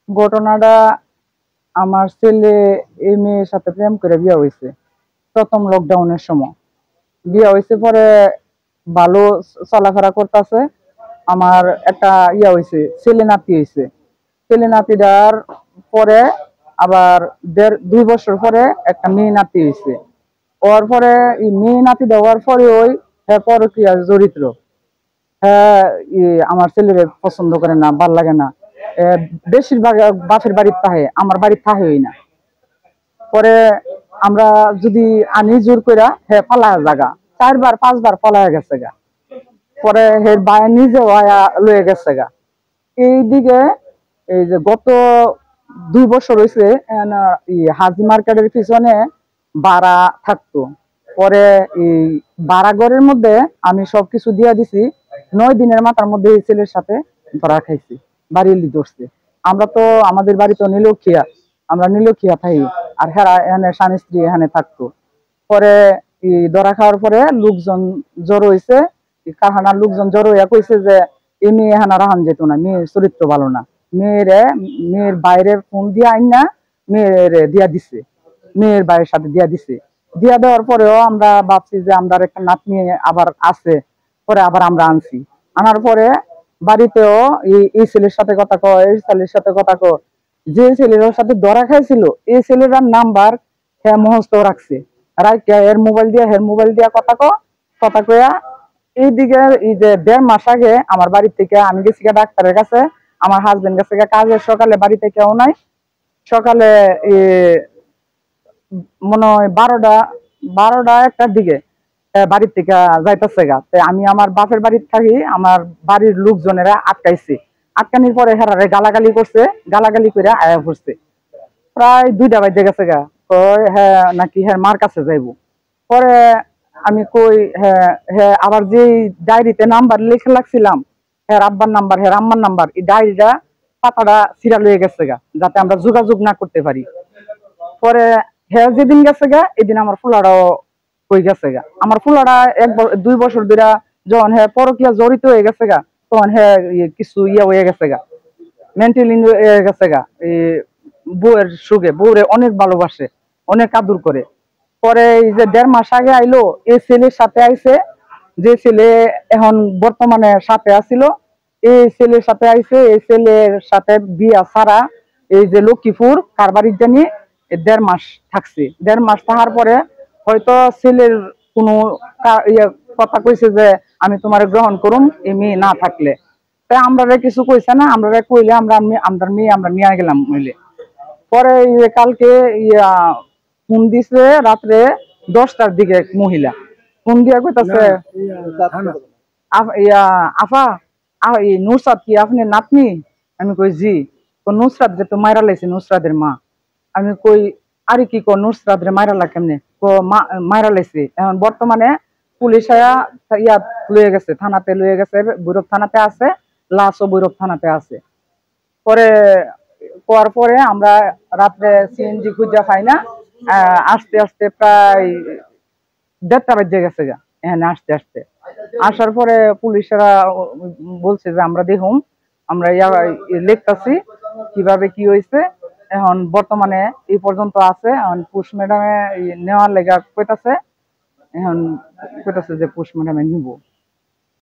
ঘটনাটা আমার ছেলে এই মেয়ের সাথে প্রেম করে বিয়ে হয়েছে প্রথম লকডাউনের সময়। বিয়ে হয়েছে পরে ভালো চলাফেরা করতেছে। আমার একটা হয়েছে, ছেলে নাতি হয়েছে। ছেলে নাতিটার পরে আবার 1.5-2 বছর পরে একটা মেয়ে নাতি হয়েছে। ওর পরে এই মেয়ে নাতি দেওয়ার পরে ওই পরক্রিয়া চরিত্র। হ্যাঁ, আমার ছেলের পছন্দ করে না, ভাল লাগে না। বেশিরভাগ বাপের বাড়ির থাহে, আমার বাড়ির থাহেই না। পরে আমরা যদি আনি জোর কইরা হে পালায় জাগা 4-5 বার পালায় গেছে গা। পরে হের বায়া নিজে লয়ে গেছে গা। এইদিকে এই যে গত 2 বছর হয়েছে হাজি মার্কেটের পিছনে ভাড়া থাকতো। পরে এই ভাড়া ঘরের মধ্যে আমি সবকিছু দিয়া দিছি। 9 দিনের মাথার মধ্যে এই ছেলের সাথে ধরা খাইছি, বাড়ি ধরছে। আমরা তো আমাদের বাড়ি তো নীলক্ষিয়া, আমরা নীলক্ষিয়া থাকি। আর হেরা এখানে স্বামী স্ত্রী এখানে থাকতো। পরে ধরা খাওয়ার পরে লোকজন জড়ো হয়েছে, কারখানার লোকজন জড়ো হইয়া কইছে যে এই মেয়ে এখানে রাহান যেত না, মেয়ের চরিত্র ভালো না। মেয়ের বাইরে ফোন দিয়া আইন না মেয়ের দিয়া দিছে, মেয়ের বাইরের সাথে দিয়া দিছে। দিয়া দেওয়ার পরেও আমরা ভাবছি যে আমরা একটা নাতনি আবার আছে, পরে আবার আমরা আনছি। আনার পরে বাড়িতেও এই ছেলের সাথে কথা কয়, এই ছেলের সাথে কথা কয়। যে ছেলের সাথে ধরা খাইছিল এই ছেলেটার নাম্বার হ্যাঁ মুখস্থ রাখছে। এর মোবাইল দিয়া কথা কয়া এইদিকে এই যে 1.5 মাস আগে আমার বাড়ি থেকে আমি গেছি ডাক্তারের কাছে, আমার হাজবেন্ড গেছে কাজের, সকালে বাড়ি থেকে কেউ নাই। সকালে মনে হয় 12টা 1টার দিকে বাড়ির থেকে যাইতেছে গা। আমি আমার বাপের বাড়ির থাকি, আমার বাড়ির লোকজনেরা আটকাইছি। আটকানির পরে হেরারে গালাগালি করছে, গালাগালি করে আয়া পড়ছে। প্রায় 2টা বাজে গেছে গা। হ্যাঁ নাকি হ্যাঁ মার কাছে যাইব। পরে আমি কই হ্যাঁ হ্যাঁ আবার যে ডায়েরিতে নাম্বার লিখে রাখছিলাম, হ্যাঁ আব্বার নাম্বার, হ্যাঁ আম্মার নাম্বার, এই ডায়েরিটা পাতাটা ছিঁড়া লয়ে গেছে গা, যাতে আমরা যোগাযোগ না করতে পারি। পরে হ্যাঁ যেদিন গেছে গা এদিন আমার ফুলাটাও হয়ে গেছে গা। আমার ফুলাটা 2 বছর ধরে যখন হ্যাঁ পরকিয়া জড়িত হয়ে গেছে গা, তখন হ্যাঁ কিছু হয়ে গেছে গা, মেন্টালি হয়ে গেছে গা। বউয়ের সুখে বউরে অনেক ভালোবাসে, অনেক আদর করে। পরে এই যে 1.5 মাস আগে আইলো, এই ছেলের সাথে আইছে। যে ছেলে এখন বর্তমানে সাথে আছিল, এই ছেলের সাথে আইছে। এই ছেলের সাথে বিয়া ছাড়া এই যে লক্ষ্মীপুর কারবারির জানি 1.5 মাস থাকছে। 1.5 মাস থাকার পরে হয়তো ছেলের কোনো কথা কইছে যে আমি তোমার গ্রহণ করুম এই মেয়ে না থাকলে। তাই আমরা কিছু কইছে না, আমরা কইলে আমরা মেয়ে আমরা নিয়ে গেলাম মিলে। পরে কালকে ফোন দিছে রাত্রে 10টার দিকে এক মহিলা ফোন দিয়া কইতাছে, আফা নুসরাত কি আপনি নাতনি? আমি কই জি। নুসরাত যে তো মাইরা লাইছে, নুসরাতের মা। আমি কই আরে কি কো নুসরাত রে মাইরালা কেমনে? মাইরা লাইছে। এখন বর্তমানে পুলিশ ইয়াত লয়ে গেছে, থানাতে লয়ে গেছে, ভৈরব থানাতে আছে, লাশও ভৈরব থানাতে আছে। পরে কোয়ার পরে আমরা রাত্রে সিএনজি খুঁজা পাই না, আস্তে আস্তে প্রায় 1:30টা বেজে গেছে গা এখানে আসতে আসতে। আসার পরে পুলিশেরা বলছে যে আমরা দেখুন, আমরা লিখতাছি কিভাবে কি হয়েছে। এখন বর্তমানে এই পর্যন্ত আছে। এখন পুষ ম্যাডামে নেওয়ার লেগা কইতাছে, এখন কইতাছে যে পুষ ম্যাডামে নিব।